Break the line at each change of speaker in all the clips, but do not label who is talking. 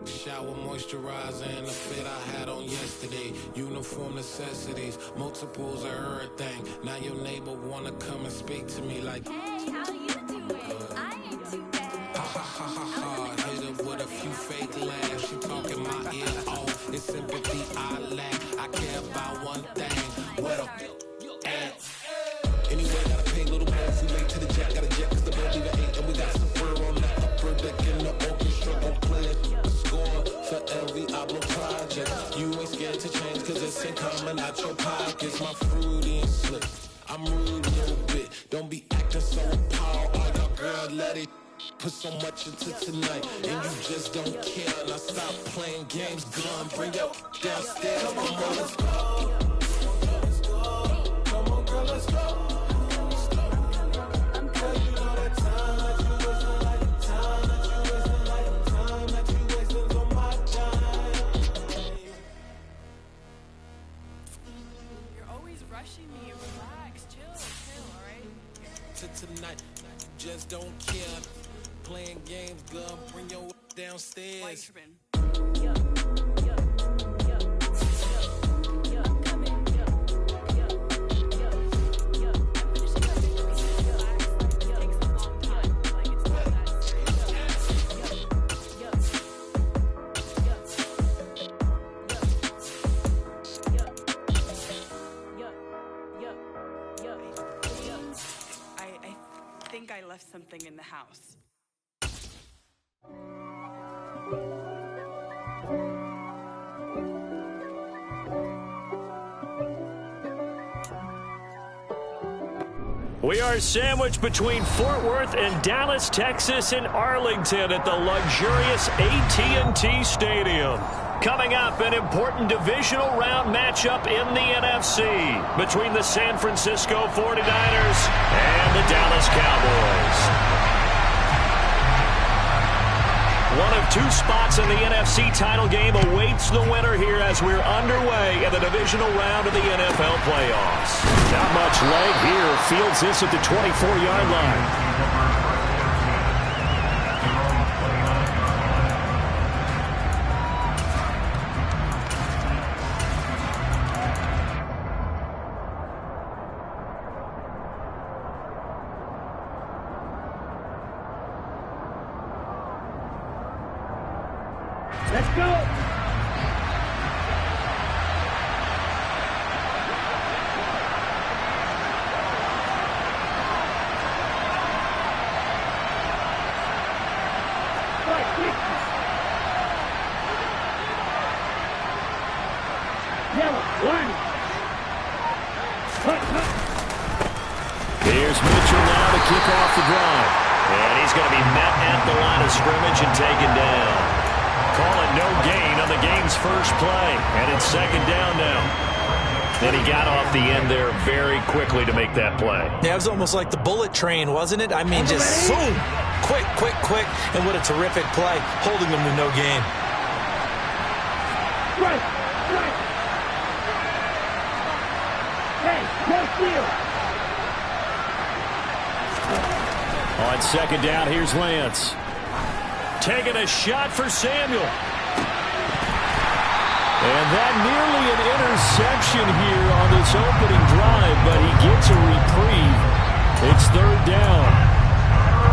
Shower moisturizer and the fit I had on yesterday. Uniform necessities, multiples of everything. Now your neighbor wanna come and speak to me like,
hey, how you doing? I ain't too bad.
Ha ha ha ha ha. Hit her with a few fake laughs. She talking my ear off. It's sympathy I lack. I care about one thing. Where the at? Anyway, gotta pay a little more. We late to the jack. Got a jet cause the boat leave at 8. And we got some fur on the upper deck in the orchestra. Gon' play it. Score for every album project. You ain't scared to change cause it's in coming out your pockets. My fruity and slick. I'm rude a little bit. Don't be acting so appalled. All y'all girl, let it put so much into tonight. And you just don't care. Now stop playing games. Gun, bring your downstairs. Come on, girl, let's go. Come on, girl, let's go.
Rushing me, relax, chill, alright?
Tonight, just don't care. Playing games, girl, bring your downstairs.
White tripping. Yeah. I'm coming. I think I left something in the house.
We are sandwiched between Fort Worth and Dallas, Texas, and Arlington at the luxurious AT&T Stadium. Coming up, an important divisional round matchup in the NFC between the San Francisco 49ers and the Dallas Cowboys. One of two spots in the NFC title game awaits the winner here as we're underway in the divisional round of the NFL playoffs. Not much leg here. Fields this at the 24-yard line.
Let's go!
Here's Mitchell now to kick off the drive. And he's going to be met at the line of scrimmage and taken down. Call it no gain on the game's first play. And it's second down now. And he got off the end there very quickly to make that play.
Yeah, it was almost like the bullet train, wasn't it? I mean, just zoom. Quick. And what a terrific play, holding them to no gain.
Right. Hey, no steal.
On second down, here's Lance. Taking a shot for Samuel. And that nearly an interception here on this opening drive, but he gets a reprieve. It's third down.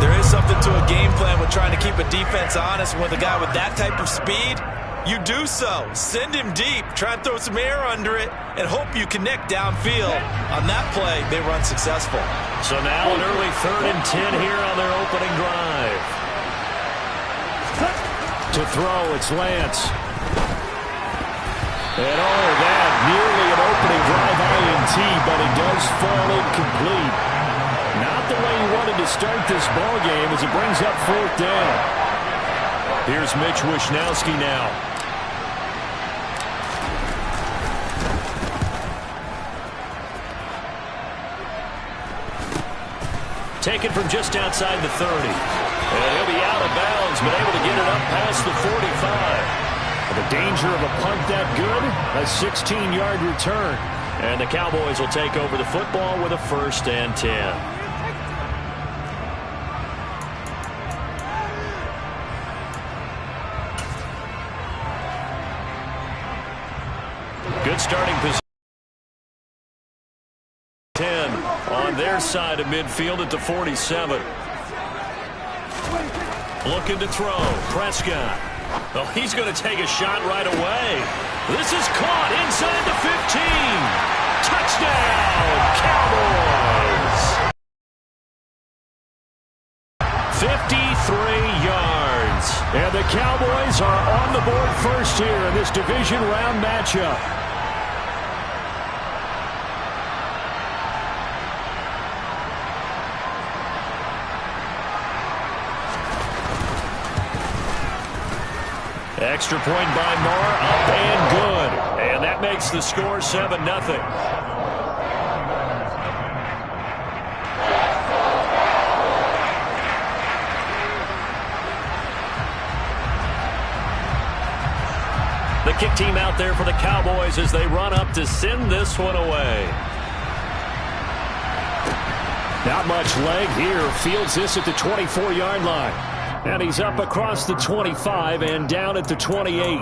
There is something to a game plan with trying to keep a defense honest. With a guy with that type of speed, you do so. Send him deep, try and throw some air under it, and hope you connect downfield. On that play, they run successful.
So now an early 3rd and 10 here on their opening drive. To throw, it's Lance. And that nearly an opening drive INT, but it does fall incomplete. Not the way he wanted to start this ball game as it brings up 4th down. Here's Mitch Wishnowski now. Taken from just outside the 30. And he'll be out of bounds, but able to get it up past the 45. The danger of a punt that good, a 16-yard return. And the Cowboys will take over the football with a 1st and 10. Good starting position. 10 on their side of midfield at the 47. Looking to throw. Prescott. Oh, he's going to take a shot right away. This is caught inside the 15. Touchdown, Cowboys. 53 yards. And the Cowboys are on the board first here in this division round matchup. Extra point by Moore, up and good. And that makes the score 7-0. The kick team out there for the Cowboys as they run up to send this one away. Not much leg here. Fields this at the 24-yard line. And he's up across the 25 and down at the 28.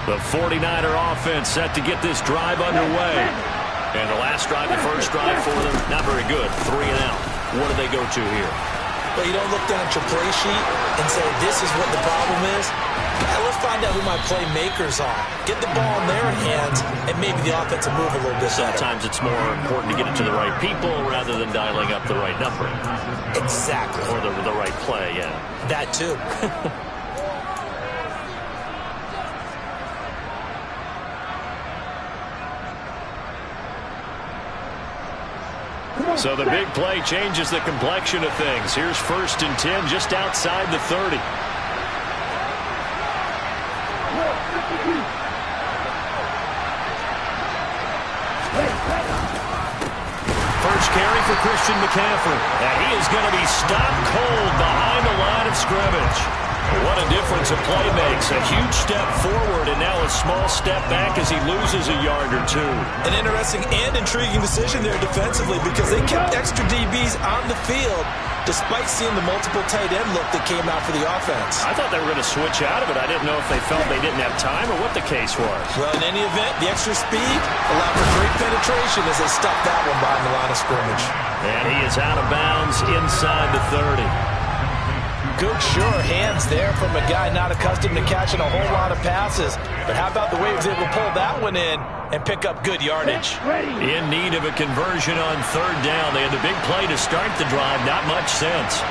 The 49er offense set to get this drive underway. And the last drive, the first drive for them, not very good. 3 and out. What do they go to here?
Well, you don't look down at your play sheet and say, this is what the problem is. Let's find out who my playmakers are. Get the ball in their hands, and maybe the offense will move a little bit better.
Sometimes it's more important to get it to the right people rather than dialing up the right number.
Exactly.
Or the right play, yeah.
That too.
So the big play changes the complexion of things. Here's 1st and 10 just outside the 30. First carry for Christian McCaffrey. And he is going to be stopped cold behind the line of scrimmage. What a difference a play makes. A huge step forward and now a small step back as he loses a yard or two.
An interesting and intriguing decision there defensively because they kept extra DBs on the field despite seeing the multiple tight end look that came out for the offense.
I thought they were going to switch out of it. I didn't know if they felt they didn't have time or what the case was.
Well, in any event, the extra speed allowed for great penetration as they stuffed that one behind the line of scrimmage.
And he is out of bounds inside the 30.
Good, sure hands there from a guy not accustomed to catching a whole lot of passes. But how about the way he was able to pull that one in and pick up good yardage?
In need of a conversion on 3rd down. They had the big play to start the drive. Not much sense.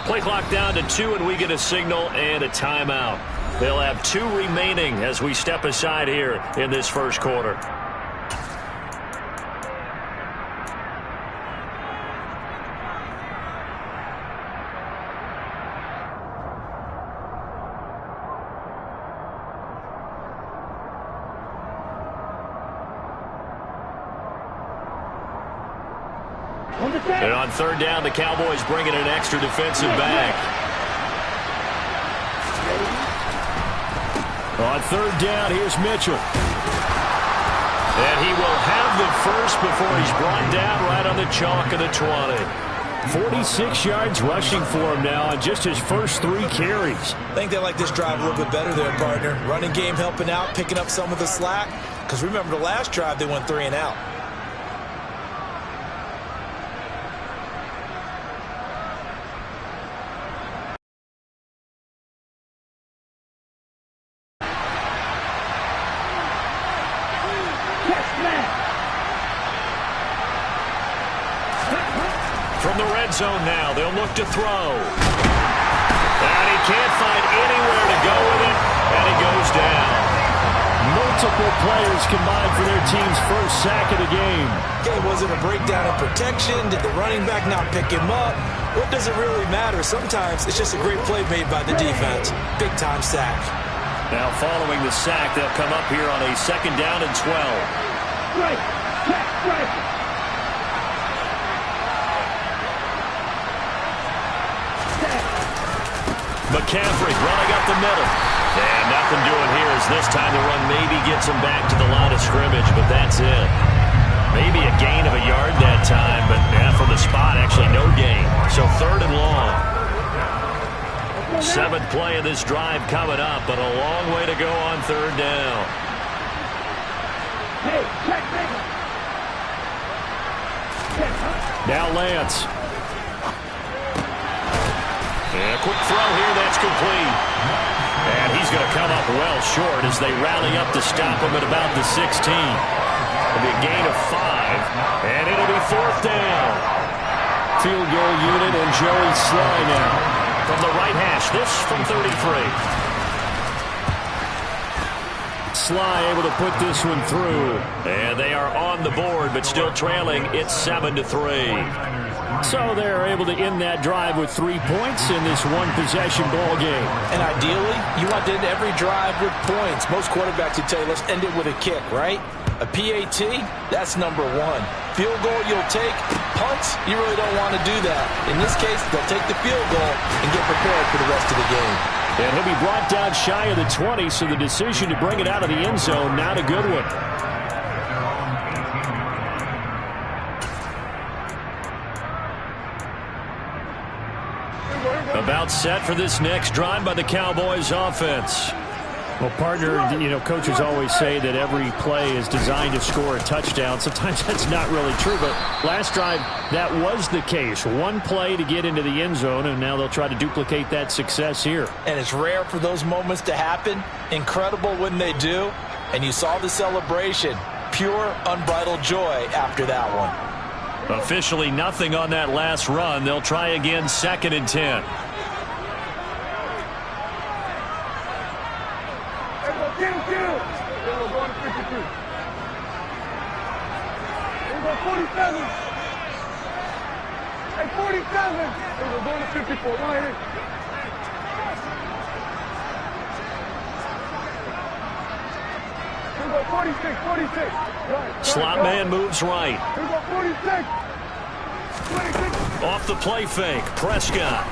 Play clock down to 2, and we get a signal and a timeout. They'll have 2 remaining as we step aside here in this first quarter. And on 3rd down, the Cowboys bringing an extra defensive back. On 3rd down, here's Mitchell. And he will have the first before he's brought down right on the chalk of the 20. 46 yards rushing for him now on just his first 3 carries.
I think they like this drive a little bit better there, partner. Running game helping out, picking up some of the slack. Because remember the last drive, they went 3 and out.
From the red zone now, they'll look to throw. And he can't find anywhere to go with it, and he goes down. Multiple players combined for their team's first sack of the game.
Okay, was it a breakdown in protection? Did the running back not pick him up? What does it really matter? Sometimes it's just a great play made by the defense. Big-time sack.
Now following the sack, they'll come up here on a 2nd down and 12.
Strike! Check! Strike!
McCaffrey running up the middle. And nothing doing here as this time the run maybe gets him back to the line of scrimmage, but that's it. Maybe a gain of a yard that time, but from the spot, actually no gain. So 3rd and long. 7th play of this drive coming up, but a long way to go on 3rd down.
Hey, check,
Now Lance. And a quick throw here, that's complete. And he's going to come up well short as they rally up to stop him at about the 16. It'll be a gain of 5, and it'll be 4th down. Field goal unit and Joey Sly now. From the right hash, this from 33. Sly able to put this one through. And they are on the board, but still trailing. It's 7-3. So they're able to end that drive with 3 points in this one-possession ball game.
And ideally, you want to end every drive with points. Most quarterbacks would tell you, let's end it with a kick, right? A PAT, that's number 1. Field goal, you'll take. Punts, you really don't want to do that. In this case, they'll take the field goal and get prepared for the rest of the game.
And he'll be brought down shy of the 20, so the decision to bring it out of the end zone, not a good one. About set for this next drive by the Cowboys offense. Well, partner, coaches always say that every play is designed to score a touchdown. Sometimes that's not really true, but last drive, that was the case. One play to get into the end zone, and now they'll try to duplicate that success here.
And it's rare for those moments to happen. Incredible when they do. And you saw the celebration. Pure, unbridled joy after that one.
Officially nothing on that last run. They'll try again, 2nd and 10.
Get him! We're going to 52. We're going 47. Hey, 47. We're going to 54. Right here. We're going 46. Right.
Slot man moves right.
We're going 46.
Off the play fake, Prescott.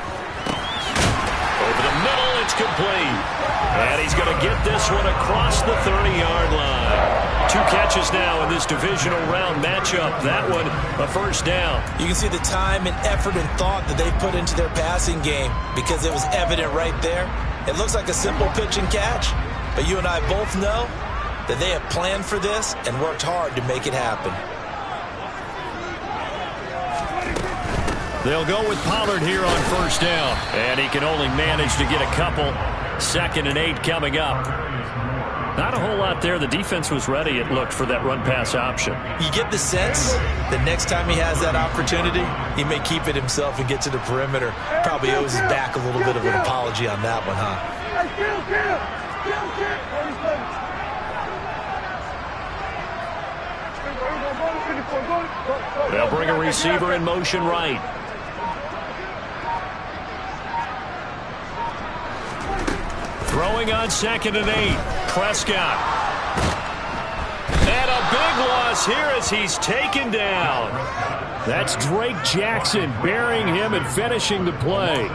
Over the middle, it's complete. And he's going to get this one across the 30-yard line. 2 catches now in this divisional round matchup. That one, a 1st down.
You can see the time and effort and thought that they put into their passing game because it was evident right there. It looks like a simple pitch and catch, but you and I both know that they have planned for this and worked hard to make it happen.
They'll go with Pollard here on 1st down. And he can only manage to get a couple. 2nd and 8 coming up. Not a whole lot there. The defense was ready, it looked, for that run-pass option.
You get the sense that next time he has that opportunity, he may keep it himself and get to the perimeter. Probably owes his back a little bit of an apology on that one, huh?
They'll bring a receiver in motion right. Throwing on 2nd and 8. Prescott. And a big loss here as he's taken down. That's Drake Jackson burying him and finishing the play.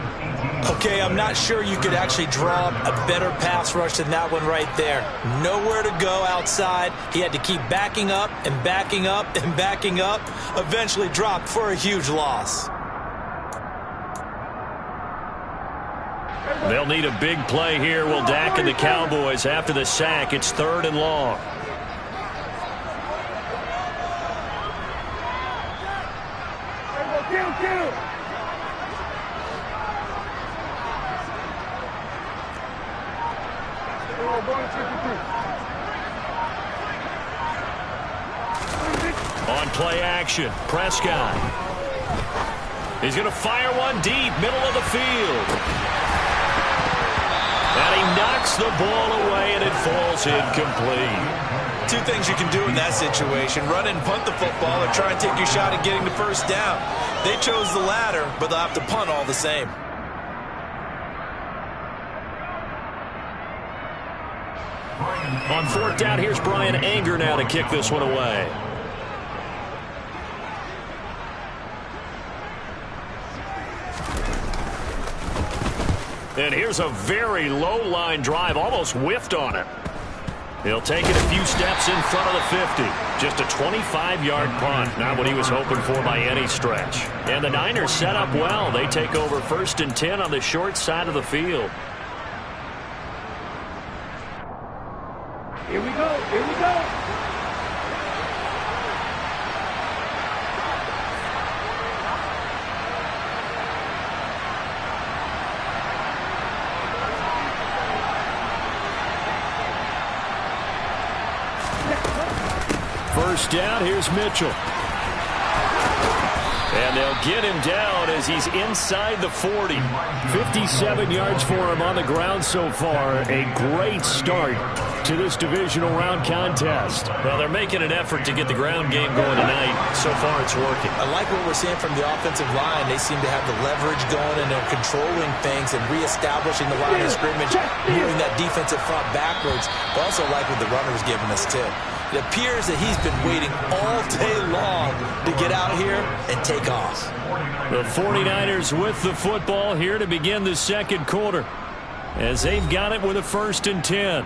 Okay, I'm not sure you could actually draw a better pass rush than that one right there. Nowhere to go outside. He had to keep backing up and backing up and backing up. Eventually dropped for a huge loss.
They'll need a big play here. Will Dak and the Cowboys after the sack. It's 3rd and long. On play action, Prescott. He's going to fire one deep, middle of the field. And he knocks the ball away, and it falls incomplete.
2 things you can do in that situation. Run and punt the football or try and take your shot at getting the 1st down. They chose the latter, but they'll have to punt all the same.
On fourth down, here's Brian Anger now to kick this one away. And here's a very low line drive, almost whiffed on it. He'll take it a few steps in front of the 50. Just a 25-yard punt, not what he was hoping for by any stretch. And the Niners set up well. They take over 1st and 10 on the short side of the field.
Here we go. Here we go.
First down, here's Mitchell. And they'll get him down as he's inside the 40. 57 yards for him on the ground so far. A great start to this divisional round contest. Well, they're making an effort to get the ground game going tonight. So far, it's working.
I like what we're seeing from the offensive line. They seem to have the leverage going, and they're controlling things and reestablishing the line of scrimmage, moving that defensive front backwards. I also like what the runner's giving us, too. It appears that he's been waiting all day long to get out here and take off.
The 49ers with the football here to begin the second quarter as they've got it with a 1st and 10.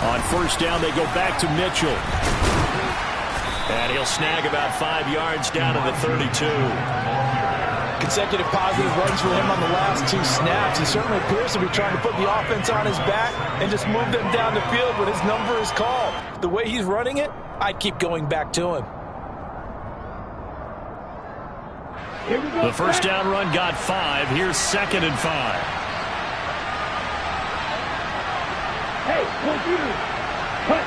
On first down, they go back to Mitchell. And he'll snag about 5 yards down to the 32.
Consecutive positive runs for him on the last 2 snaps. He certainly appears to be trying to put the offense on his back and just move them down the field when his number is called. The way he's running it, I'd keep going back to him.
The first down run got 5. Here's 2nd and 5.
Hey, what's you? Cut.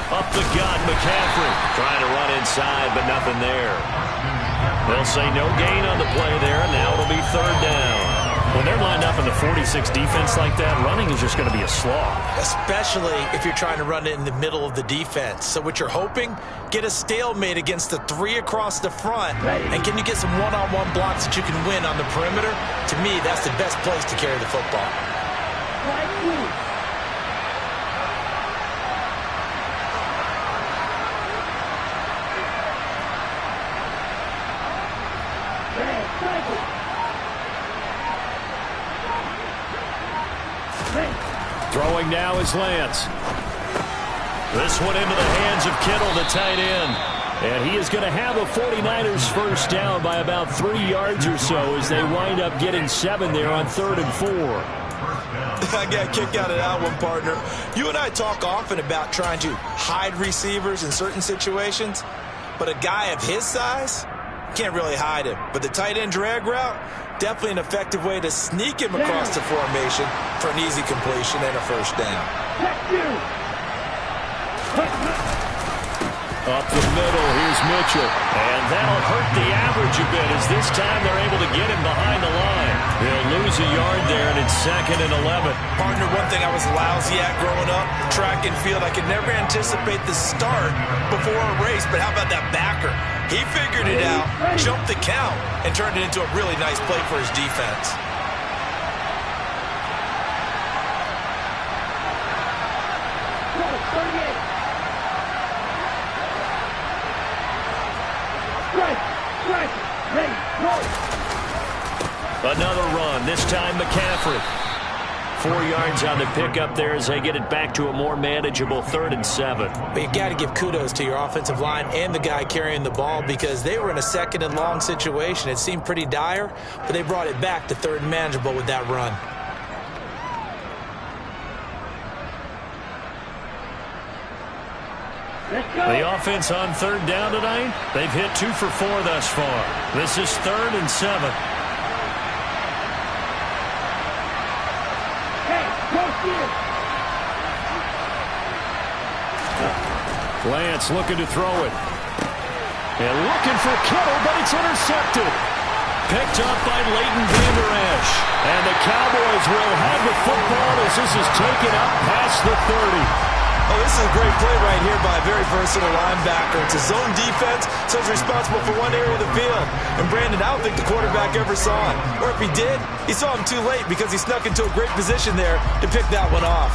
Up the gut, McCaffrey trying to run inside, but nothing there. They'll say no gain on the play there, and now it'll be 3rd down. When they're lined up in the 46 defense like that, running is just going to be a slog.
Especially if you're trying to run it in the middle of the defense. So what you're hoping, get a stalemate against the 3 across the front, and can you get some one-on-one blocks that you can win on the perimeter? To me, that's the best place to carry the football.
Throwing now is Lance. This one into the hands of Kittle, the tight end. And he is going to have a 49ers first down by about 3 yards or so as they wind up getting 7 there on 3rd and 4.
I got a kick out of that one, partner. You and I talk often about trying to hide receivers in certain situations, but a guy of his size can't really hide him. But the tight end drag route, definitely an effective way to sneak him across the formation for an easy completion and a first down.
Up the middle, here's Mitchell. And that'll hurt the average a bit as this time they're able to get him behind the line. They'll lose a yard there, and it's 2nd and 11.
Partner, one thing I was lousy at growing up, track and field, I could never anticipate the start before a race, but how about that backer? He figured it out, jumped the count, and turned it into a really nice play for his defense.
Another run, this time McCaffrey. 4 yards on the pickup there as they get it back to a more manageable 3rd and 7.
But you've got to give kudos to your offensive line and the guy carrying the ball because they were in a 2nd and long situation. It seemed pretty dire, but they brought it back to 3rd and manageable with that run.
The offense on 3rd down tonight, they've hit 2 for 4 thus far. This is 3rd and 7. Lance looking to throw it. And looking for Kittle, but it's intercepted. picked up by Leighton Vander Esch. And the Cowboys will have the football as this is taken up past the 30.
Oh, this is a great play right here by a very versatile linebacker. It's a zone defense, so he's responsible for one area of the field. And Brandon, I don't think the quarterback ever saw him. Or if he did, he saw him too late because he snuck into a great position there to pick that one off.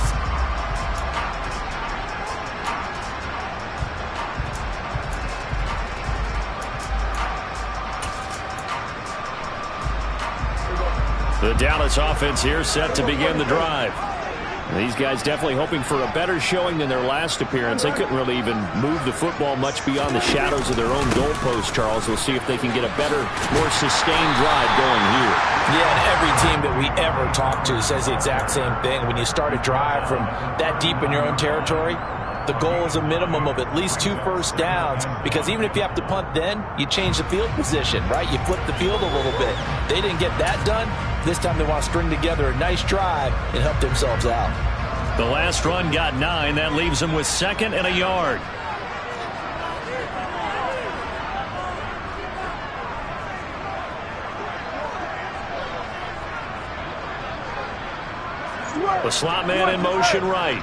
The Dallas offense here set to begin the drive. These guys definitely hoping for a better showing than their last appearance. They couldn't really even move the football much beyond the shadows of their own goalpost, Charles. We'll see if they can get a better, more sustained drive going here.
Yeah, and every team that we ever talk to says the exact same thing. When you start a drive from that deep in your own territory, the goal is a minimum of at least 2 first downs, because even if you have to punt then, you change the field position, right? You flip the field a little bit. They didn't get that done. This time they want to string together a nice drive and help themselves out.
The last run got 9. That leaves them with 2nd and a yard. The slot man in motion right.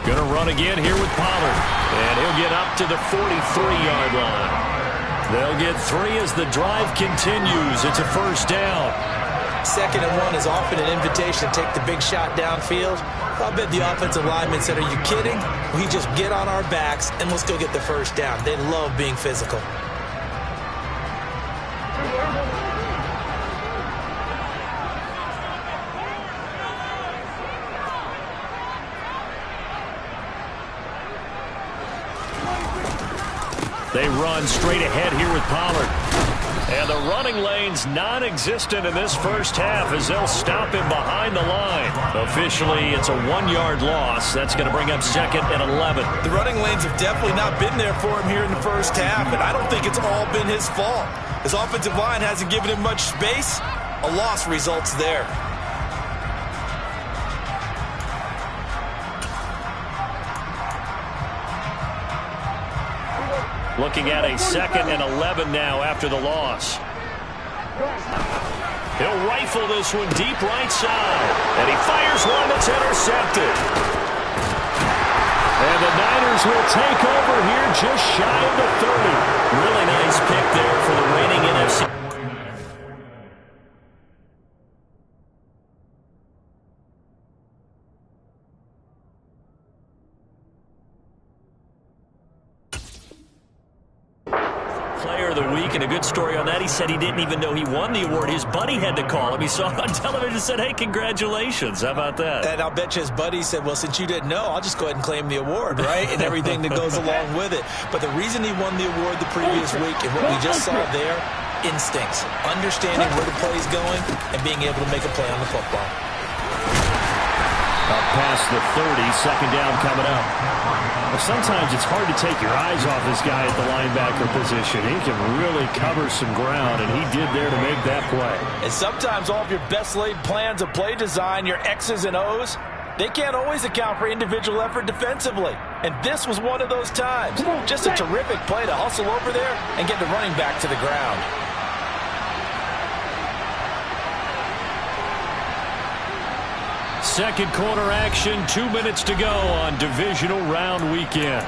Going to run again here with Pollard. And he'll get up to the 43-yard line. They'll get 3 as the drive continues. It's a first down.
2nd and 1 is often an invitation to take the big shot downfield. I bet the offensive lineman said, are you kidding? We just get on our backs and let's go get the first down. They love being physical.
They run straight ahead here with Pollard. And the running lane's non-existent in this first half as they'll stop him behind the line. Officially, it's a 1-yard loss. That's going to bring up 2nd and 11.
The running lanes have definitely not been there for him here in the first half, and I don't think it's all been his fault. His offensive line hasn't given him much space. A loss results there.
Looking at a 2nd and 11 now after the loss. He'll rifle this one deep right side. And he fires one that's intercepted. And the Niners will take over here just shy of the 30. Really nice pick there for the reigning NFC. Player of the week, and a good story on that. He said he didn't even know he won the award. His buddy had to call him. He saw it on television and said, hey, congratulations. How about that?
And I'll bet you his buddy said, well, since you didn't know, I'll just go ahead and claim the award, right? And everything that goes along with it. But the reason he won the award the previous week and what we just saw there, instincts, understanding where the play is going and being able to make a play on the football.
Up past the 30, 2nd down coming up. Well, sometimes it's hard to take your eyes off this guy at the linebacker position. He can really cover some ground, and he did there to make that play.
And sometimes all of your best laid plans of play design, your X's and O's, they can't always account for individual effort defensively. And this was one of those times. Just a terrific play to hustle over there and get the running back to the ground.
Second quarter action, 2 minutes to go on divisional round weekend.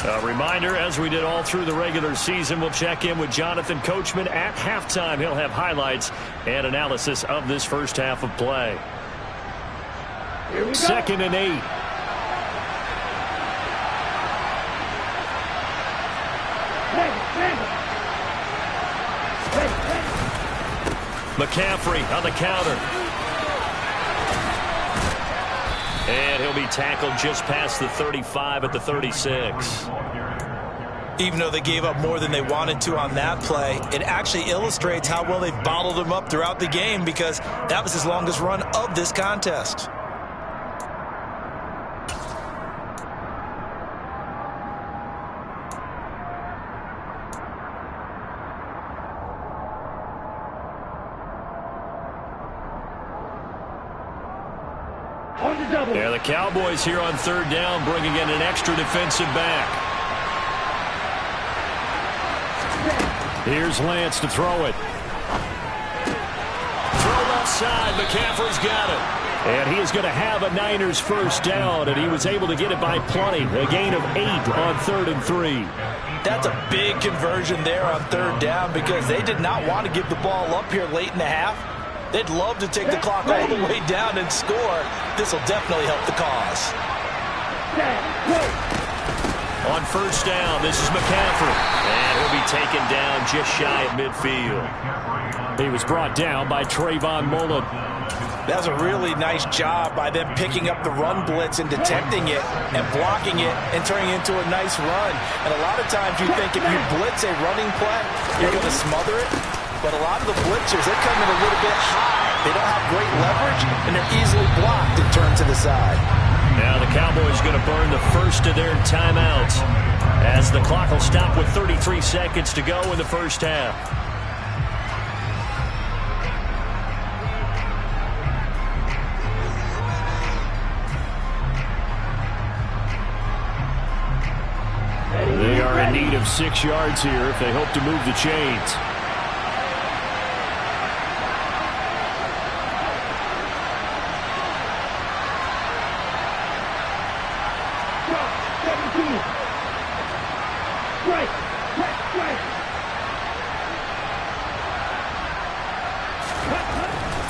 A reminder, as we did all through the regular season, we'll check in with Jonathan Coachman at halftime. He'll have highlights and analysis of this first half of play. 2nd and 8. McCaffrey on the counter. And he'll be tackled just past the 35 at the 36.
Even though they gave up more than they wanted to on that play, it actually illustrates how well they've bottled him up throughout the game, because that was his longest run of this contest.
Yeah, the Cowboys here on 3rd down, bringing in an extra defensive back. Here's Lance to throw it. Throw left side. McCaffrey's got it. And he is going to have a Niners first down, and he was able to get it by plenty. A gain of 8 on 3rd and 3.
That's a big conversion there on 3rd down because they did not want to give the ball up here late in the half. They'd love to take the clock all the way down and score. This will definitely help the cause.
On first down, this is McCaffrey. And he'll be taken down just shy of midfield. He was brought down by Trayvon Mullen.
That's a really nice job by them picking up the run blitz and detecting it and blocking it and turning it into a nice run. And a lot of times you think if you blitz a running play, you're going to smother it. But a lot of the blitzers, they come in a little bit high. They don't have great leverage, and they're easily blocked and turned to the side.
Now the Cowboys going to burn the first of their timeouts as the clock will stop with 33 seconds to go in the first half. They are in need of 6 yards here if they hope to move the chains.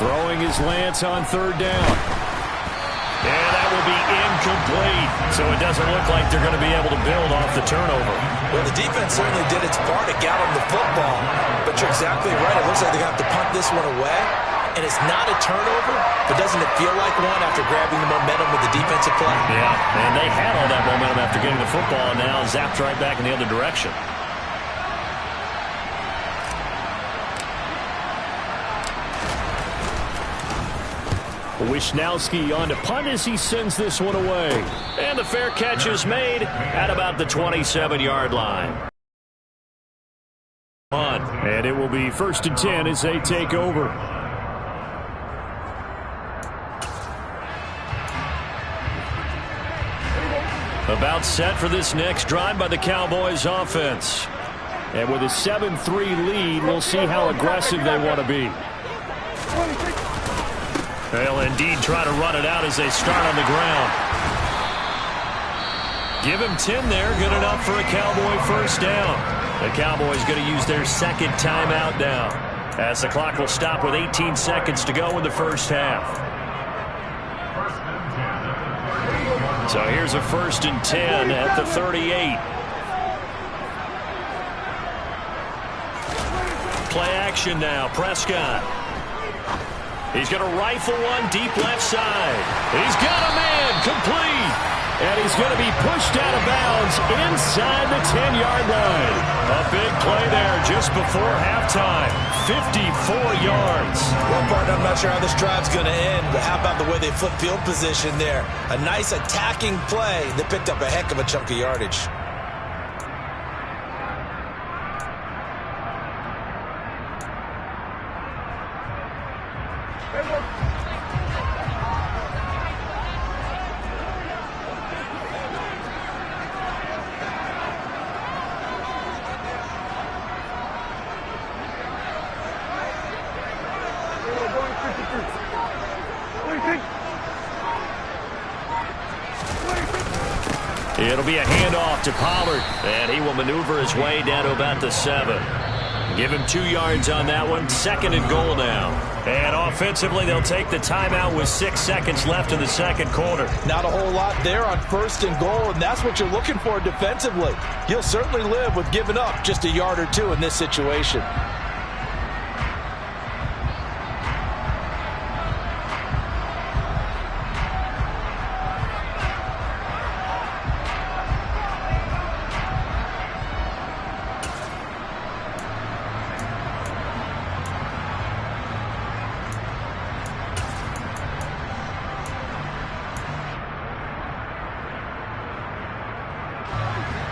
Throwing his Lance on 3rd down. And that will be incomplete. So it doesn't look like they're going to be able to build off the turnover.
Well, the defense certainly did its part to get them the football. But you're exactly right. It looks like they're going to have to punt this one away. And it's not a turnover, but doesn't it feel like one after grabbing the momentum with the defensive play?
Yeah, and they had all that momentum after getting the football, and now zapped right back in the other direction. Wisnowski on to punt as he sends this one away. And the fair catch is made at about the 27-yard line. And it will be 1st and 10 as they take over. About set for this next drive by the Cowboys offense. And with a 7-3 lead, we'll see how aggressive they want to be. They'll indeed try to run it out as they start on the ground. Give him 10 there. Good enough for a Cowboy first down. The Cowboys going to use their 2nd timeout now, as the clock will stop with 18 seconds to go in the first half. So here's a 1st and 10 at the 38. Play action now. Prescott. He's going to rifle one deep left side. He's got a man complete. And he's going to be pushed out of bounds inside the 10-yard line. A big play there just before halftime. 54 yards.
Well, partner, I'm not sure how this drive's going to end, but how about the way they flip field position there? A nice attacking play that picked up a heck of a chunk of yardage.
It'll be a handoff to Pollard, and he will maneuver his way down to about the 7. Give him 2 yards on that one. 2nd and goal now. And offensively, they'll take the timeout with 6 seconds left in the 2nd quarter.
Not a whole lot there on 1st and goal, and that's what you're looking for defensively. You'll certainly live with giving up just a yard or 2 in this situation.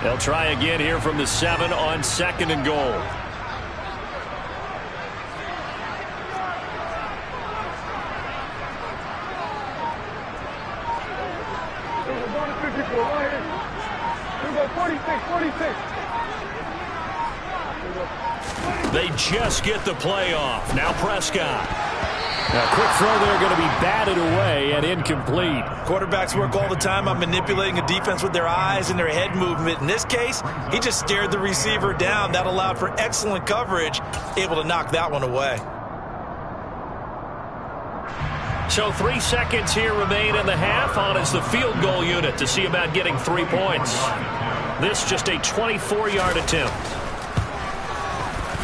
They'll try again here from the 7 on 2nd and goal. They just get the play off. Now Prescott. A quick throw there going to be batted away and incomplete.
Quarterbacks work all the time on manipulating a defense with their eyes and their head movement. In this case, he just stared the receiver down. That allowed for excellent coverage, able to knock that one away.
So 3 seconds here remain in the half. On is the field goal unit to see about getting 3 points. This just a 24-yard attempt.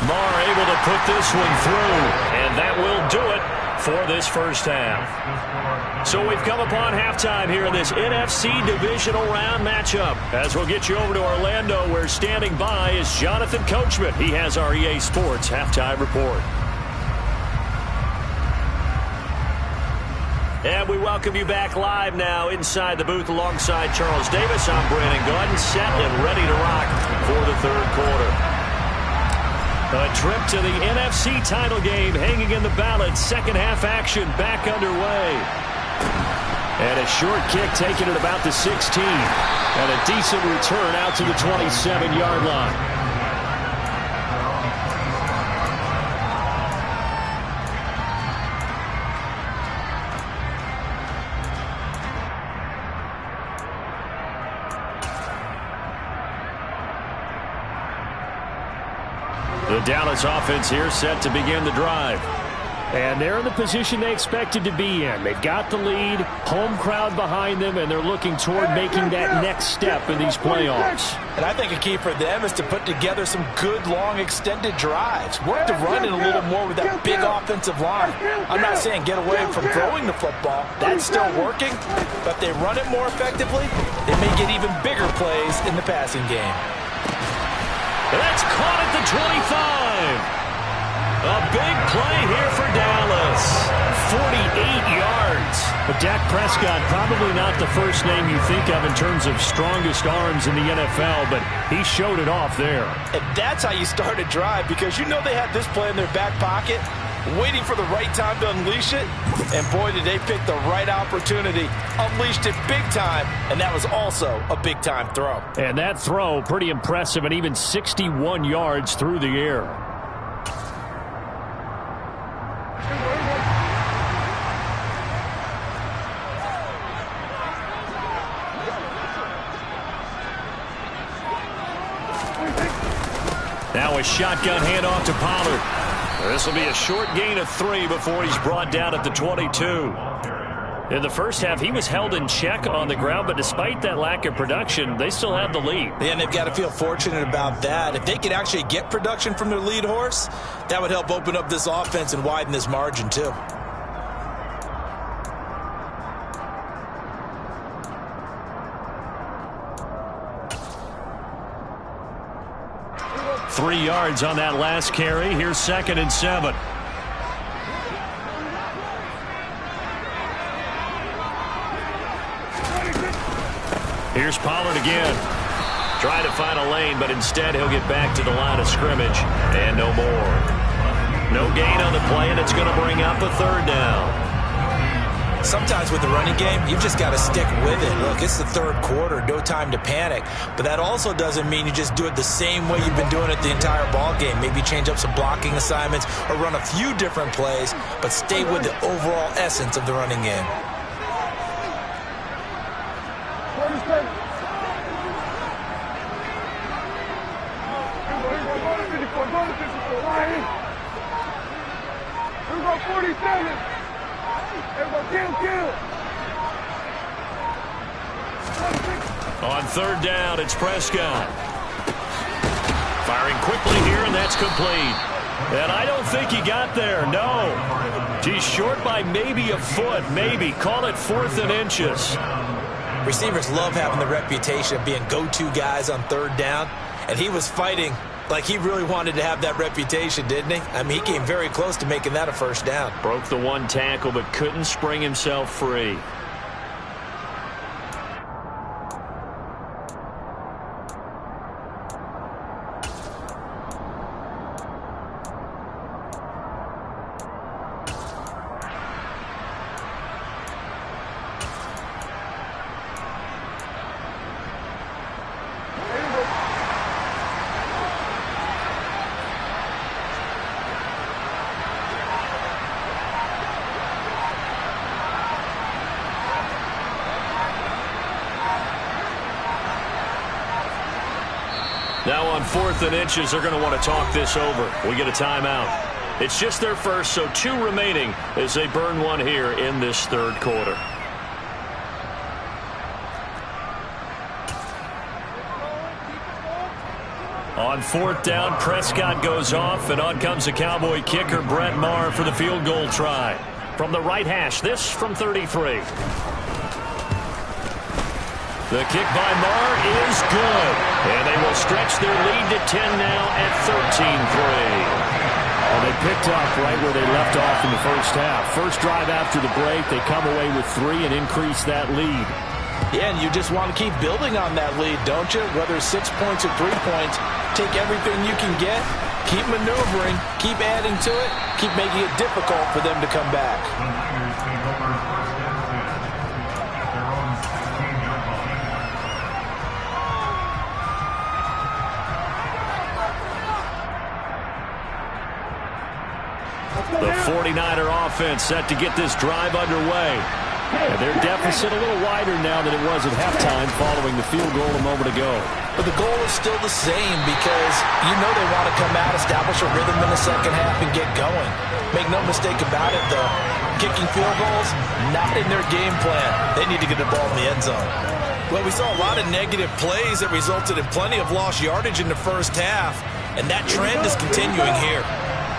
Marr able to put this one through, and that will do it for this first half. So we've come upon halftime here in this NFC divisional round matchup. As we'll get you over to Orlando, where standing by is Jonathan Coachman. He has our EA Sports halftime report. And we welcome you back live now inside the booth alongside Charles Davis. I'm Brandon Gordon, set and ready to rock for the third quarter. A trip to the NFC title game hanging in the balance. Second half action back underway. And a short kick taken at about the 16. And a decent return out to the 27-yard line. The Dallas offense here set to begin the drive. And they're in the position they expected to be in. They've got the lead, home crowd behind them, and they're looking toward making that next step in these playoffs.
And I think a key for them is to put together some good, long, extended drives. Work the run in a little more with that big offensive line. I'm not saying get away from throwing the football. That's still working. But if they run it more effectively, they may get even bigger plays in the passing game.
That's caught at the 25. A big play here for Dallas. 48 yards. But Dak Prescott, probably not the first name you think of in terms of strongest arms in the NFL, but he showed it off there.
And that's how you start a drive, because you know they had this play in their back pocket, waiting for the right time to unleash it. And boy, did they pick the right opportunity. Unleashed it big time, and that was also a big-time throw.
And that throw, pretty impressive, and even 61 yards through the air. Now a shotgun handoff to Pollard. This will be a short gain of 3 before he's brought down at the 22. In the first half, he was held in check on the ground, but despite that lack of production, they still have the lead.
Yeah, and they've got to feel fortunate about that. If they could actually get production from their lead horse, that would help open up this offense and widen this margin too.
Three yards on that last carry. Here's 2nd and 7. Here's Pollard again. Trying to find a lane, but instead he'll get back to the line of scrimmage. And no more. No gain on the play, and it's going to bring up a 3rd down.
Sometimes with the running game, you've just got to stick with it. Look, it's the 3rd quarter, no time to panic. But that also doesn't mean you just do it the same way you've been doing it the entire ball game. Maybe change up some blocking assignments or run a few different plays, but stay with the overall essence of the running game.
On 3rd down, it's Prescott. Firing quickly here, and that's complete. And I don't think he got there, no. He's short by maybe a foot, maybe. Call it 4th and inches.
Receivers love having the reputation of being go-to guys on 3rd down, and he was fighting like he really wanted to have that reputation, didn't he? I mean, he came very close to making that a 1st down.
Broke the one tackle, but couldn't spring himself free. Now on 4th and inches, they're going to want to talk this over. We get a timeout. It's just their first, so 2 remaining as they burn one here in this third quarter. On 4th down, Prescott goes off, and on comes the Cowboy kicker, Brett Maher, for the field goal try. From the right hash, this from 33. The kick by Maher is good, and they will stretch their lead to 10 now at 13-3.
Well, they picked up right where they left off in the first half. First drive after the break, they come away with 3 and increase that lead.
Yeah, and you just want to keep building on that lead, don't you? Whether it's 6 points or 3 points, take everything you can get, keep maneuvering, keep adding to it, keep making it difficult for them to come back.
The 49er offense set to get this drive underway. And their deficit a little wider now than it was at halftime following the field goal a moment ago.
But the goal is still the same because you know they want to come out, establish a rhythm in the second half, and get going. Make no mistake about it, though. Kicking field goals, not in their game plan. They need to get the ball in the end zone. Well, we saw a lot of negative plays that resulted in plenty of lost yardage in the first half, and that trend is continuing here.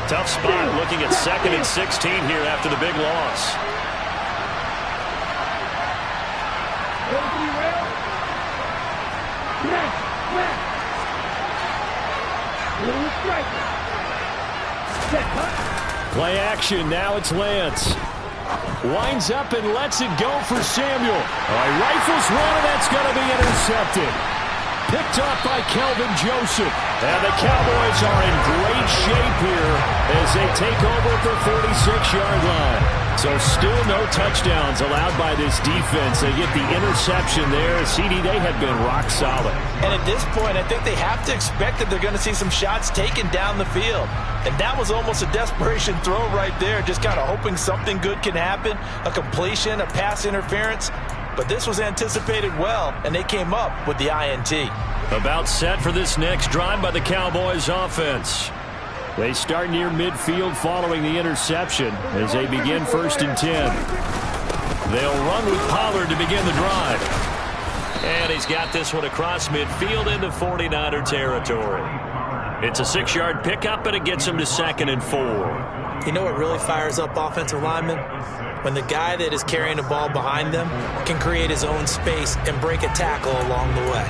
Tough spot looking at 2nd and 16 here after the big loss.
Play action, now it's Lance. Winds up and lets it go for Samuel. All right, rifles one, and that's going to be intercepted. Picked up by Kelvin Joseph. And the Cowboys are in great shape here as they take over at the 46-yard line. So still no touchdowns allowed by this defense. They get the interception there. CD, they have been rock solid.
And at this point, I think they have to expect that they're going to see some shots taken down the field. And that was almost a desperation throw right there, just kind of hoping something good can happen, a completion, a pass interference. But this was anticipated well, and they came up with the INT.
About set for this next drive by the Cowboys offense. They start near midfield following the interception as they begin 1st and 10. They'll run with Pollard to begin the drive. And he's got this one across midfield into 49er territory. It's a 6-yard pickup, and it gets him to 2nd and 4.
You know what really fires up offensive linemen? When the guy that is carrying the ball behind them can create his own space and break a tackle along the way.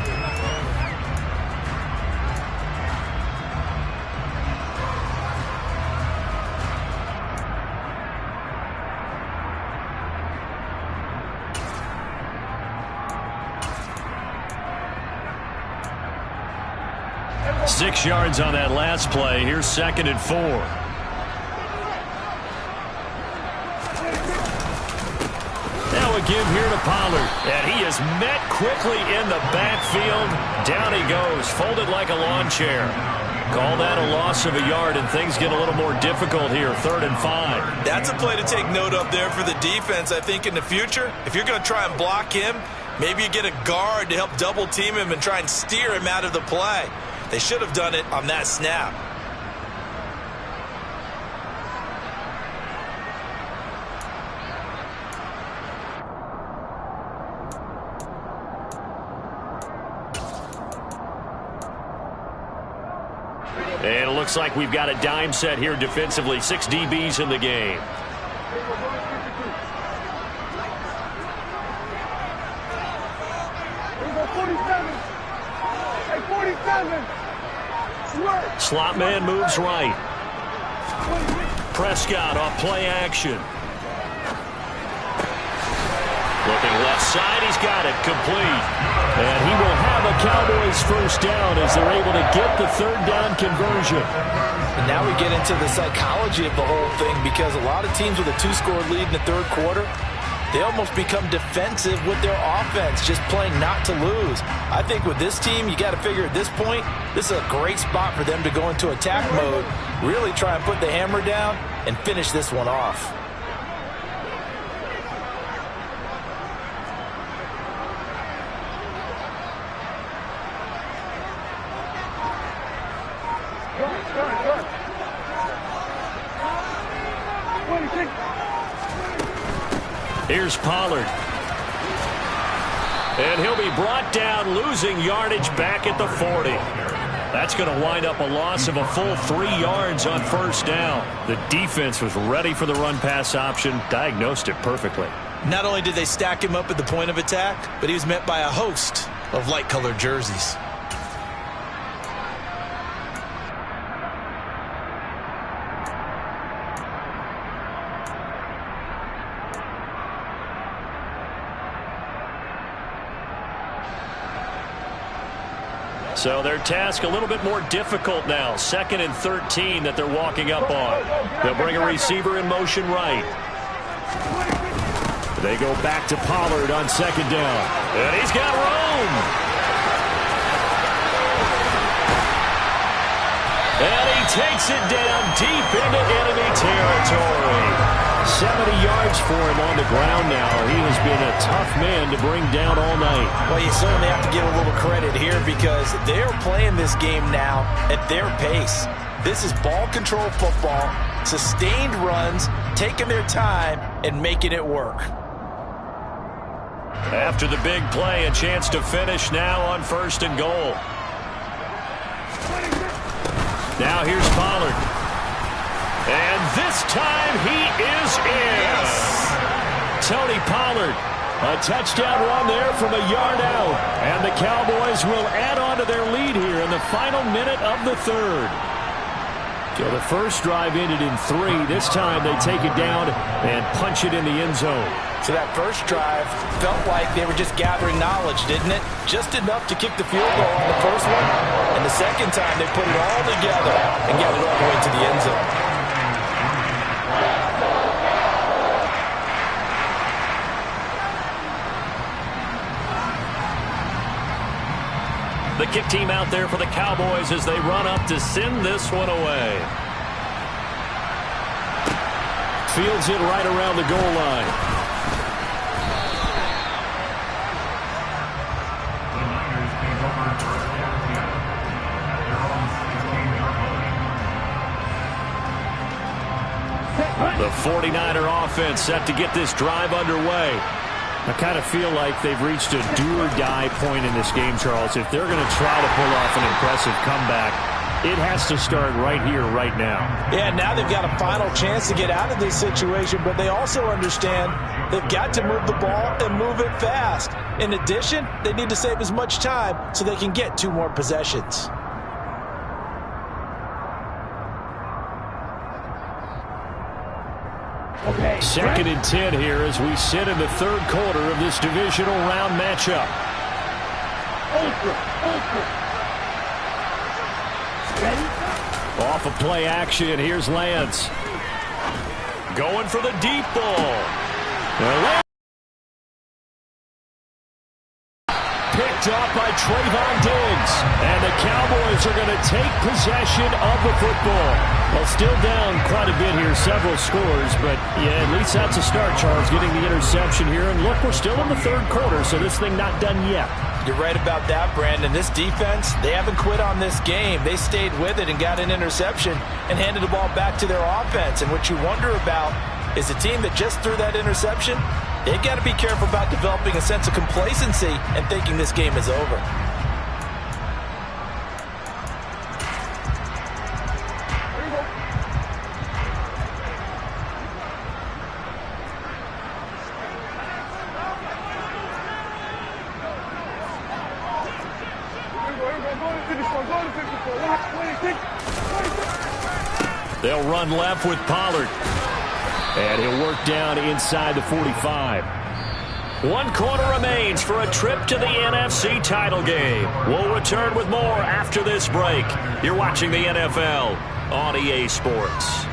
Six yards on that last play. Here's 2nd and 4. Now again here to Pollard. And he is met quickly in the backfield. Down he goes, folded like a lawn chair. Call that a loss of a yard, and things get a little more difficult here. 3rd and 5.
That's a play to take note of there for the defense, I think, in the future. If you're going to try and block him, maybe you get a guard to help double team him and try and steer him out of the play. They should have done it on that snap.
And it looks like we've got a dime set here defensively. 6 DBs in the game. Slot man moves right. Prescott off play action. Looking left side, he's got it complete. And he will have a Cowboys first down as they're able to get the 3rd down conversion.
And now we get into the psychology of the whole thing, because a lot of teams with a 2-score lead in the 3rd quarter, they almost become defensive with their offense, just playing not to lose. I think with this team, you got to figure at this point, this is a great spot for them to go into attack mode, really try and put the hammer down and finish this one off.
Here's Pollard. And he'll be brought down, losing yardage back at the 40. That's going to wind up a loss of a full 3 yards on first down. The defense was ready for the run-pass option, diagnosed it perfectly.
Not only did they stack him up at the point of attack, but he was met by a host of light-colored jerseys.
So their task a little bit more difficult now. 2nd and 13 that they're walking up on. They'll bring a receiver in motion right. They go back to Pollard on 2nd down. And he's got room. And he takes it down deep into enemy territory. 70 yards for him on the ground now. He has been a tough man to bring down all night.
Well, you certainly have to give a little credit here because they're playing this game now at their pace. This is ball control football, sustained runs, taking their time and making it work.
After the big play, a chance to finish now on 1st and goal. Now here's Pollard. And this time he is in. Yes. Tony Pollard, a touchdown run there from a yard out. And the Cowboys will add on to their lead here in the final minute of the 3rd. So the first drive ended in 3. This time they take it down and punch it in the end zone.
So that first drive felt like they were just gathering knowledge, didn't it? Just enough to kick the field goal on the first one. And the second time they put it all together and got it all the way to the end zone.
The kick team out there for the Cowboys as they run up to send this one away. Fields it right around the goal line. The 49er offense set to get this drive underway. I kind of feel like they've reached a do-or-die point in this game, Charles. If they're going to try to pull off an impressive comeback, it has to start right here, right now.
Yeah, now they've got a final chance to get out of this situation, but they also understand they've got to move the ball and move it fast. In addition, they need to save as much time so they can get 2 more possessions.
Okay.
2nd and 10 here as we sit in the 3rd quarter of this divisional round matchup.
Ultra. Ready?
Off of play action, here's Lance. Going for the deep ball. Lance picked up by Trayvon Diggs. And the Cowboys are going to take possession of the football. Well, still down quite a bit here, several scores, but yeah, at least that's a start, Charles, getting the interception here. And look, we're still in the 3rd quarter, so this thing not done yet.
You're right about that, Brandon. This defense, they haven't quit on this game. They stayed with it and got an interception and handed the ball back to their offense. And what you wonder about is a team that just threw that interception, they've got to be careful about developing a sense of complacency and thinking this game is over.
They'll run left with Pollard. And he'll work down inside the 45. 1 quarter remains for a trip to the NFC title game. We'll return with more after this break. You're watching the NFL on EA Sports.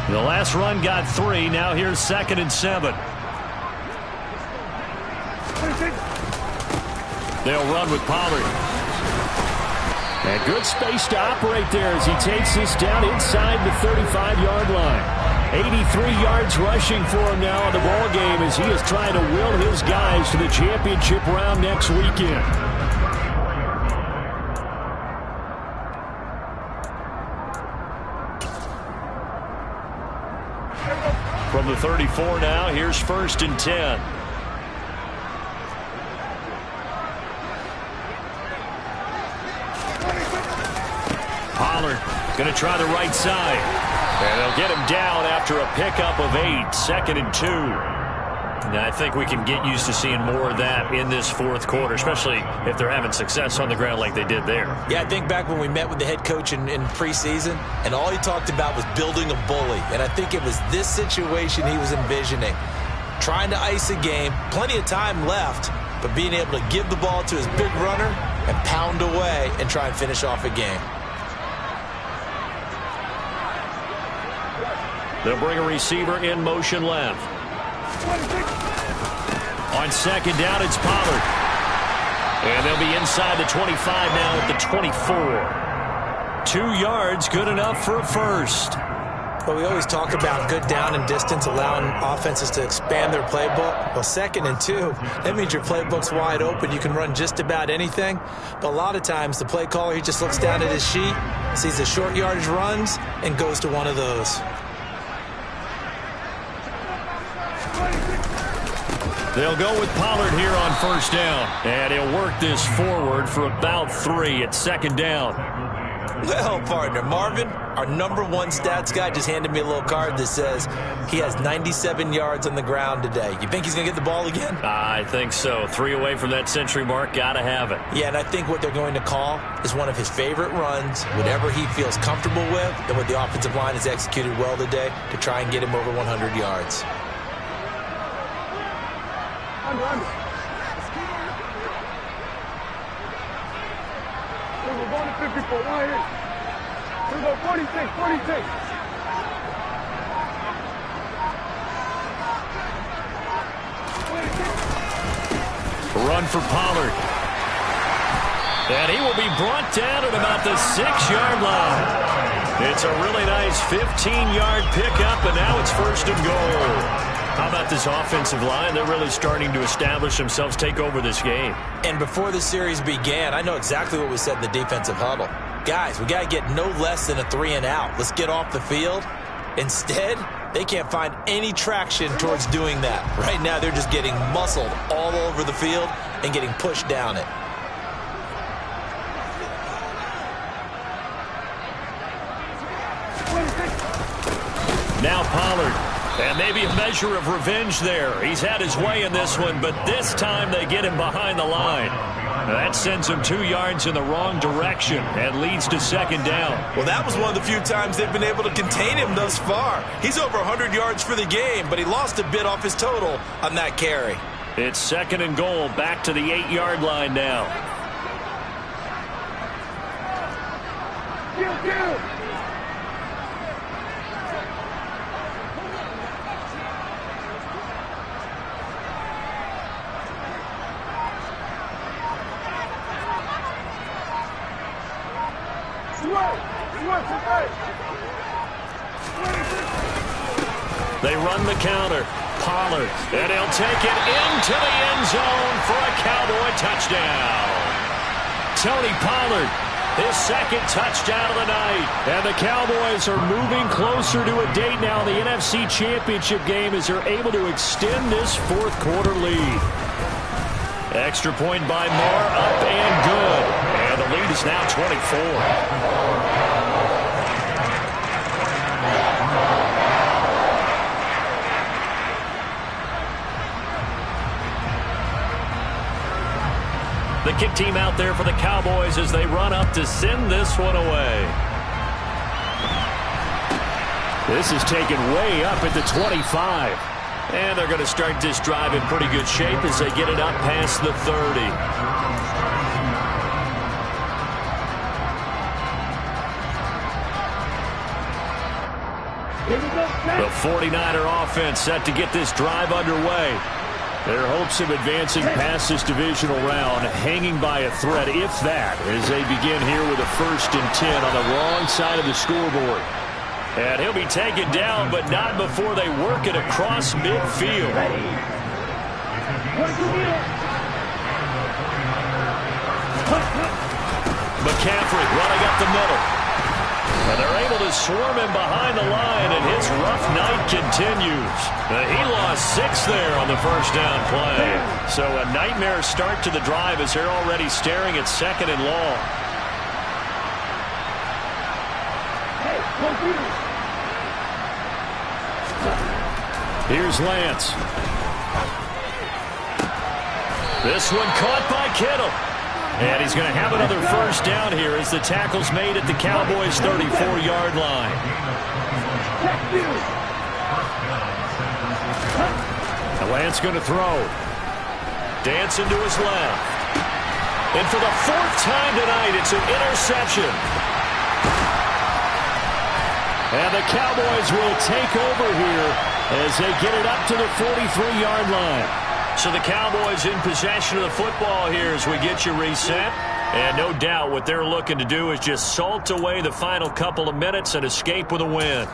The last run got 3. Now here's 2nd and 7.
They'll run with Pollard. And good space to operate there as he takes this down inside the 35-yard line. 83 yards rushing for him now in the ball game as he is trying to will his guys to the championship round next weekend. From the 34 now, here's 1st and 10. Pollard going to try the right side. And they'll get him down after a pickup of 8, 2nd and 2. Now, I think we can get used to seeing more of that in this fourth quarter, especially if they're having success on the ground like they did there.
Yeah, I think back when we met with the head coach in preseason, and all he talked about was building a bully. And I think it was this situation he was envisioning. Trying to ice a game, plenty of time left, but being able to give the ball to his big runner and pound away and try and finish off a game.
They'll bring a receiver in motion left. On 2nd down, it's Pollard. And they'll be inside the 25 now at the 24. 2 yards, good enough for a first.
Well, we always talk about good down and distance, allowing offenses to expand their playbook. Well, 2nd and 2, that means your playbook's wide open. You can run just about anything. But a lot of times, the play caller, he just looks down at his sheet, sees the short yardage runs, and goes to one of those.
They'll go with Pollard here on 1st down. And he'll work this forward for about 3 at 2nd down.
Well, partner, Marvin, our #1 stats guy, just handed me a little card that says he has 97 yards on the ground today. You think he's going to get the ball again?
I think so. 3 away from that century mark. Got to have it.
Yeah, and I think what they're going to call is one of his favorite runs, whatever he feels comfortable with, and what the offensive line has executed well today to try and get him over 100 yards.
We're going to 54, right here. We're going 46, 46.
Run for Pollard. And he will be brought down at about the 6-yard line. It's a really nice 15-yard pickup, and now it's 1st and goal. How about this offensive line? They're really starting to establish themselves, take over this game.
And before the series began, I know exactly what was said in the defensive huddle. Guys, we got to get no less than a 3 and out. Let's get off the field. Instead, they can't find any traction towards doing that. Right now, they're just getting muscled all over the field and getting pushed down it.
Now Pollard. And maybe a measure of revenge there. He's had his way in this one, but this time they get him behind the line. That sends him 2 yards in the wrong direction and leads to 2nd down.
Well, that was one of the few times they've been able to contain him thus far. He's over 100 yards for the game, but he lost a bit off his total on that carry.
It's 2nd and goal, back to the 8-yard line now. They run the counter. Pollard. And he'll take it into the end zone for a Cowboy touchdown. Tony Pollard, his 2nd touchdown of the night. And the Cowboys are moving closer to a date now in the NFC Championship game as they're able to extend this 4th quarter lead. Extra point by Moore, up and good. And the lead is now 24. The kick team out there for the Cowboys as they run up to send this one away. This is taken way up at the 25. And they're going to start this drive in pretty good shape as they get it up past the 30. The 49er offense set to get this drive underway. Their hopes of advancing past this divisional round hanging by a thread, if that, as they begin here with a 1st and 10 on the wrong side of the scoreboard. And he'll be taken down, but not before they work it across midfield. McCaffrey running up the middle. And they're able to swarm him behind the line, and his rough night continues. He lost 6 there on the first down play. So a nightmare start to the drive as they're already staring at 2nd and long. Here's Lance. This one caught by Kittle. And he's going to have another first down here as the tackle's made at the Cowboys' 34-yard line. Lance going to throw. Dancing to his left. And for the 4th time tonight, it's an interception. And the Cowboys will take over here as they get it up to the 43-yard line. So the Cowboys in possession of the football here as we get you reset. And no doubt what they're looking to do is just salt away the final couple of minutes and escape with a win.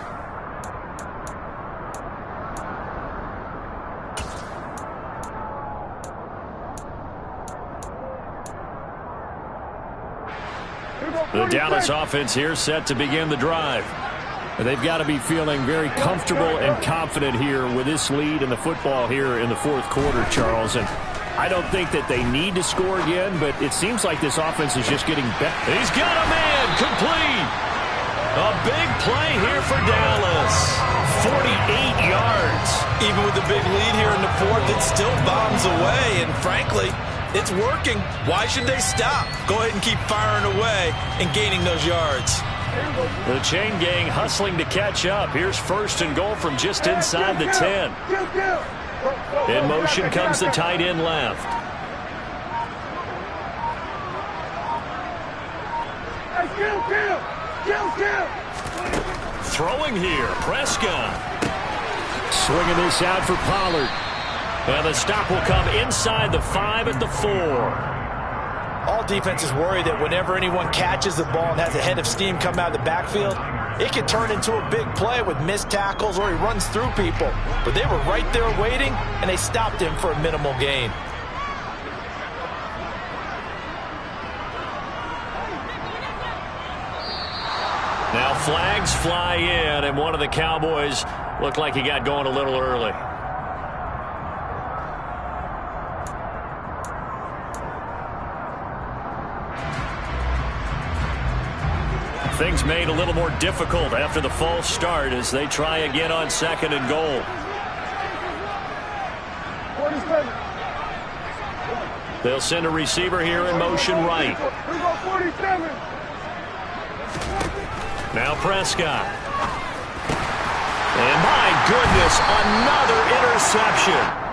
The Dallas offense here set to begin the drive. They've got to be feeling very comfortable and confident here with this lead in the football here in the 4th quarter, Charles. And I don't think that they need to score again, but it seems like this offense is just getting better. He's got a man complete. A big play here for Dallas. 48 yards.
Even with the big lead here in the 4th, it still bombs away. And frankly, it's working. Why should they stop? Go ahead and keep firing away and gaining those yards.
The chain gang hustling to catch up. Here's 1st and goal from just inside the 10. In motion comes the tight end left. Throwing here, Prescott. Swinging this out for Pollard. And the stop will come inside the 5 at the 4.
All defenses worry that whenever anyone catches the ball and has a head of steam come out of the backfield, it can turn into a big play with missed tackles or he runs through people. But they were right there waiting, and they stopped him for a minimal gain.
Now flags fly in, and one of the Cowboys looked like he got going a little early. Things made a little more difficult after the false start as they try again on 2nd and goal.
47.
They'll send a receiver here in motion right.
We go 47.
Now Prescott. And my goodness, another interception.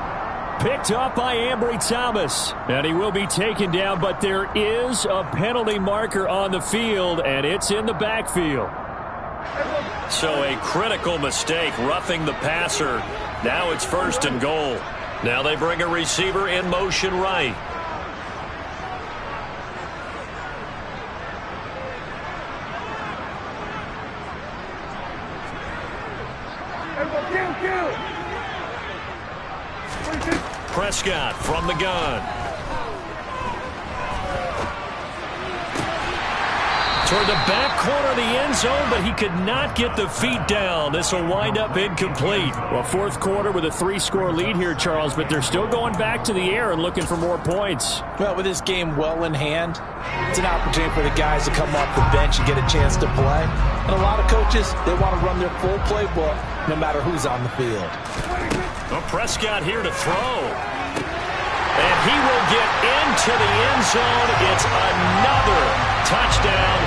Picked up by Ambry Thomas. And he will be taken down, but there is a penalty marker on the field, and it's in the backfield. So a critical mistake, roughing the passer. Now it's 1st and goal. Now they bring a receiver in motion right. Prescott from the gun. Toward the back corner of the end zone, but he could not get the feet down. This will wind up incomplete. Well, 4th quarter with a 3-score lead here, Charles, but they're still going back to the air and looking for more points.
Well, with this game well in hand, it's an opportunity for the guys to come off the bench and get a chance to play. And a lot of coaches, they want to run their full playbook no matter who's on the field.
Well, Prescott here to throw. And he will get into the end zone. It's another touchdown.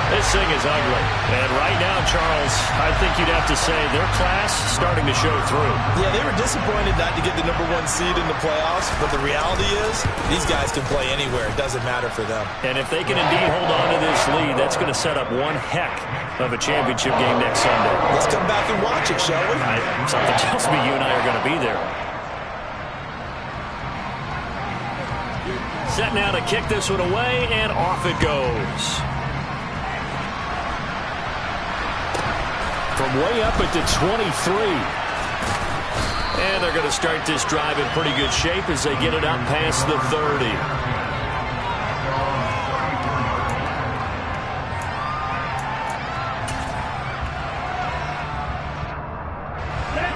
This thing is ugly. And right now, Charles, I think you'd have to say their class starting to show through.
Yeah, they were disappointed not to get the #1 seed in the playoffs, but the reality is these guys can play anywhere. It doesn't matter for them.
And if they can indeed hold on to this lead, that's going to set up one heck of a championship game next Sunday.
Let's come back and watch it, shall we?
Something tells me you and I are going to be there.
Set now to kick this one away, and off it goes. From way up at the 23. And they're going to start this drive in pretty good shape as they get it up past the 30.